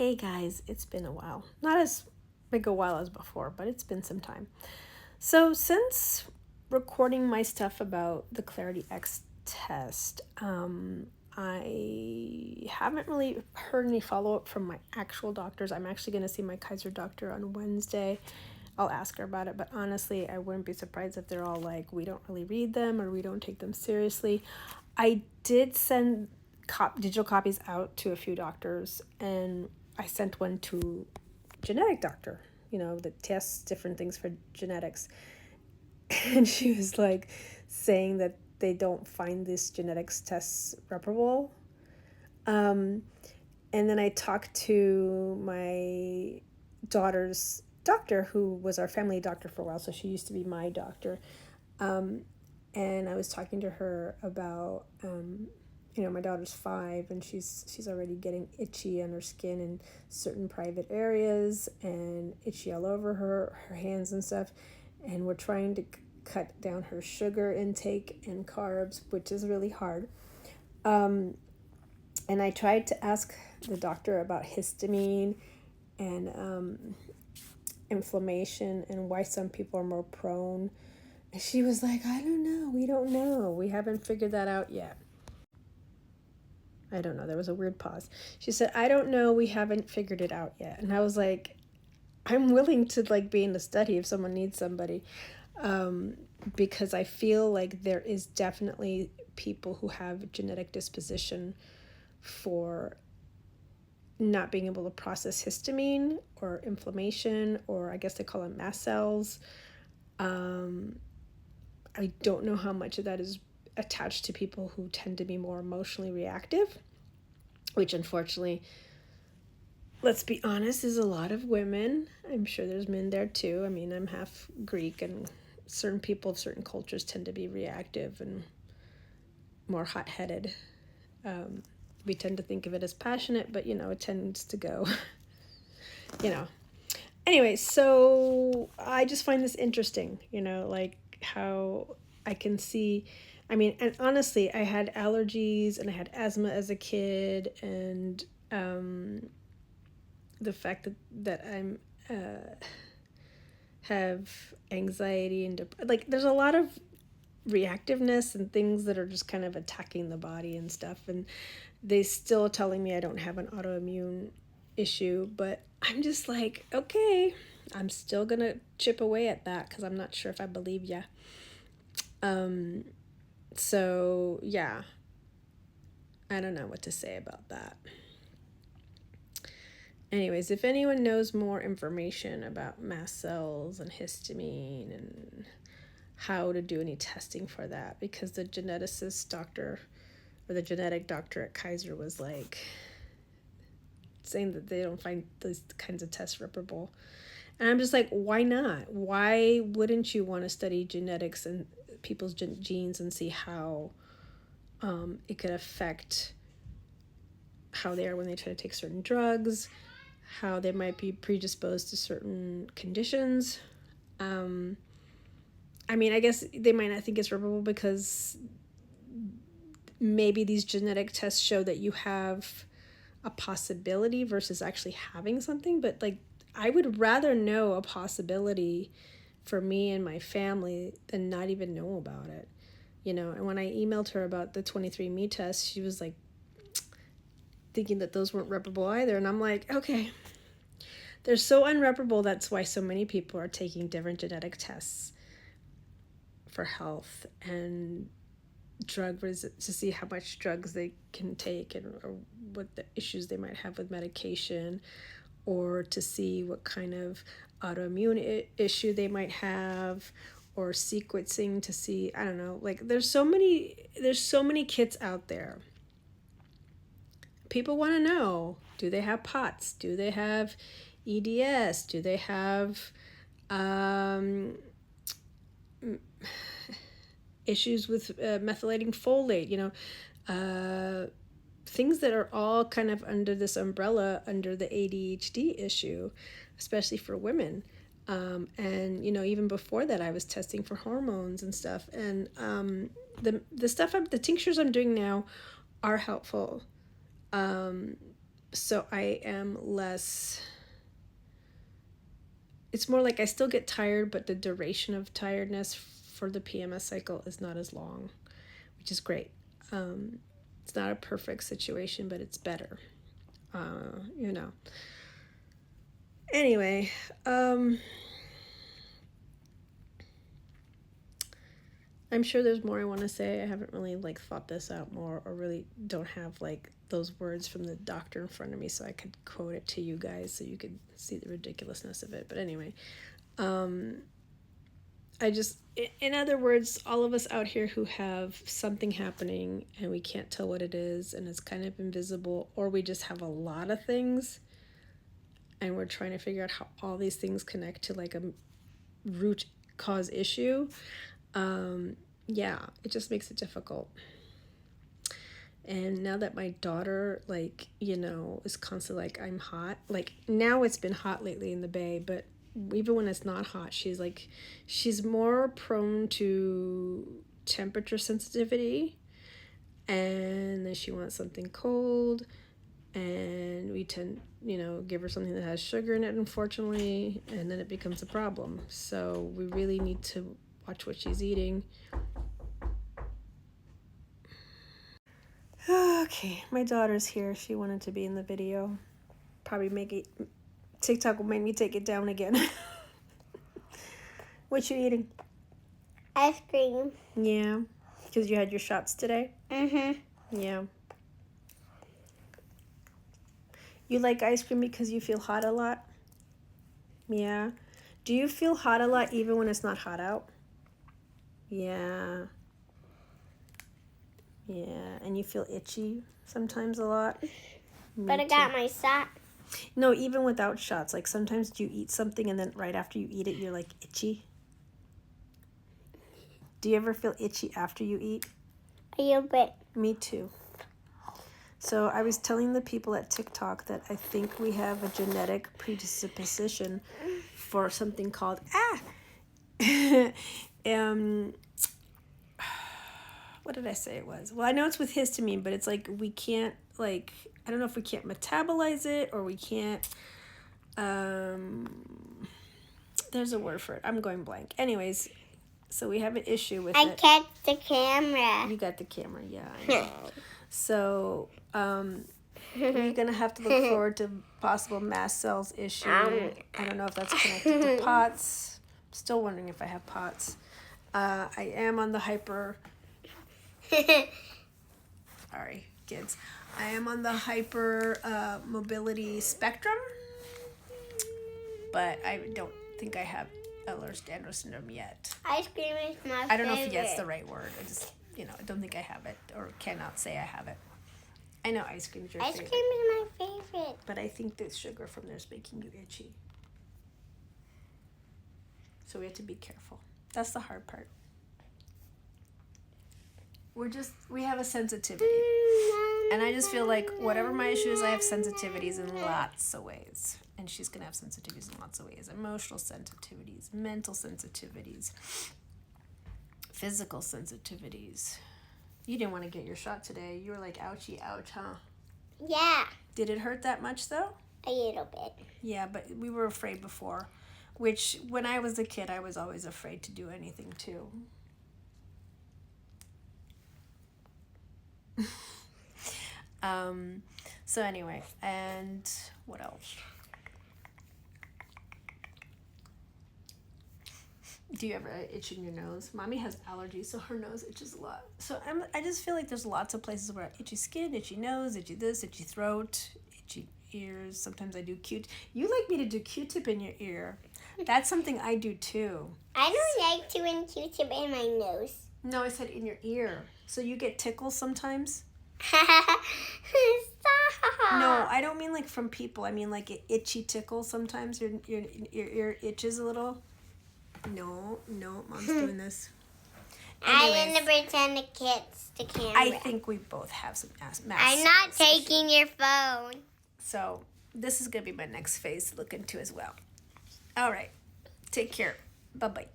Hey guys, it's been a while. Not as big a while as before, but it's been some time. So, since recording my stuff about the Clarity X test, I haven't really heard any follow up from my actual doctors. I'm actually going to see my Kaiser doctor on Wednesday. I'll ask her about it, but honestly, I wouldn't be surprised if they're all like, we don't really read them or we don't take them seriously. I did send digital copies out to a few doctors, and I sent one to genetic doctor, that tests different things for genetics. And she was like saying that they don't find this genetics tests reparable. And then I talked to my daughter's doctor, who was our family doctor for a while, so she used to be my doctor. And I was talking to her about my daughter's 5 and she's already getting itchy on her skin in certain private areas and itchy all over her hands and stuff, and we're trying to cut down her sugar intake and carbs, which is really hard. And I tried to ask the doctor about histamine and inflammation and why some people are more prone, and she was like, I don't know, we don't know, we haven't figured that out yet. I don't know. There was a weird pause. She said, I don't know. We haven't figured it out yet. And I was like, I'm willing to be in the study if someone needs somebody. Because I feel like there is definitely people who have genetic disposition for not being able to process histamine or inflammation, or I guess they call them mast cells. I don't know how much of that is attached to people who tend to be more emotionally reactive, which unfortunately, let's be honest, is a lot of women. I'm sure there's men there too. I mean, I'm half Greek, and certain people of certain cultures tend to be reactive and more hot-headed. We tend to think of it as passionate, but it tends to go, Anyway, so I just find this interesting, like how I can see. I mean, and honestly, I had allergies and I had asthma as a kid, and the fact that I'm have anxiety and there's a lot of reactiveness and things that are just kind of attacking the body and stuff, and they still telling me I don't have an autoimmune issue, but I'm just like, okay, I'm still gonna chip away at that because I'm not sure if I believe ya. So yeah, I don't know what to say about that. Anyways, if anyone knows more information about mast cells and histamine and how to do any testing for that, because the geneticist doctor or the genetic doctor at Kaiser was like saying that they don't find those kinds of tests reparable. And I'm just like, why not? Why wouldn't you want to study genetics and people's genes and see how it could affect how they are when they try to take certain drugs, how they might be predisposed to certain conditions. I mean, I guess they might not think it's reparable because maybe these genetic tests show that you have a possibility versus actually having something. But I would rather know a possibility for me and my family than not even know about it. And when I emailed her about the 23andMe test, she was like thinking that those weren't reparable either. And I'm like, okay, they're so unreparable. That's why so many people are taking different genetic tests for health and to see how much drugs they can take or what the issues they might have with medication, or to see what kind of autoimmune issue they might have, or sequencing to see, I don't know, there's so many kits out there. People want to know, do they have POTS? Do they have EDS? Do they have issues with methylating folate, things that are all kind of under this umbrella, under the ADHD issue, especially for women. And, even before that, I was testing for hormones and stuff. And the tinctures I'm doing now are helpful. So I am less, it's more like I still get tired, but the duration of tiredness for the PMS cycle is not as long, which is great. It's not a perfect situation, but it's better. You know. Anyway, I'm sure there's more I want to say. I haven't really like thought this out more, or really don't have like those words from the doctor in front of me so I could quote it to you guys so you could see the ridiculousness of it. But anyway, I just, in other words, all of us out here who have something happening and we can't tell what it is and it's kind of invisible, or we just have a lot of things and we're trying to figure out how all these things connect to like a root cause issue. Yeah, it just makes it difficult. And now that my daughter, like, you know, is constantly like, I'm hot. Like, now it's been hot lately in the Bay, but even when it's not hot, she's more prone to temperature sensitivity. And then she wants something cold. And we tend, you know, give her something that has sugar in it, unfortunately. And then it becomes a problem. So we really need to watch what she's eating. Okay, my daughter's here. She wanted to be in the video. Probably TikTok will make me take it down again. What you eating? Ice cream. Yeah, because you had your shots today? Yeah. You like ice cream because you feel hot a lot? Yeah. Do you feel hot a lot even when it's not hot out? Yeah. Yeah, and you feel itchy sometimes a lot? But I got my shot. No, even without shots. Like sometimes you eat something and then right after you eat it, you're like itchy. Do you ever feel itchy after you eat? A little bit. Me too. So I was telling the people at TikTok that I think we have a genetic predisposition for something called what did I say it was? Well, I know it's with histamine, but it's like we can't, like, I don't know if we can't metabolize it or we can't, there's a word for it. I'm going blank. Anyways, so we have an issue with it. I catch the camera. You got the camera, yeah, I know. So, you're going to have to look forward to possible mast cells issue. I don't know if that's connected to POTS. Still wondering if I have POTS. I am on the sorry, kids. I am on the hyper mobility spectrum, but I don't think I have Ehlers-Danlos syndrome yet. Ice cream is my favorite. I don't know if that's the right word. I just, you know, I don't think I have it or cannot say I have it. I know ice cream is your favorite. Ice cream is my favorite. But I think the sugar from there is making you itchy. So we have to be careful. That's the hard part. We have a sensitivity. And I just feel like whatever my issue is, I have sensitivities in lots of ways. And she's going to have sensitivities in lots of ways. Emotional sensitivities, mental sensitivities, physical sensitivities. You didn't want to get your shot today. You were like, ouchie, ouch, huh? Yeah. Did it hurt that much, though? A little bit. Yeah, but we were afraid before. Which, when I was a kid, I was always afraid to do anything, too. So anyway, and what else? Do you ever itch in your nose? Mommy has allergies, so her nose itches a lot. So I just feel like there's lots of places where itchy skin, itchy nose, itchy this, itchy throat, itchy ears. Sometimes I do You like me to do Q-tip in your ear. That's something I do too. I don't like doing Q-tip in my nose. No, I said in your ear. So you get tickles sometimes? Stop. No, I don't mean like from people. I mean like itchy tickles sometimes. Your ear itches a little. No, Mom's doing this. I'm going to pretend to kiss the camera. I think we both have some mass I'm not taking your phone. So this is going to be my next phase to look into as well. All right. Take care. Bye-bye.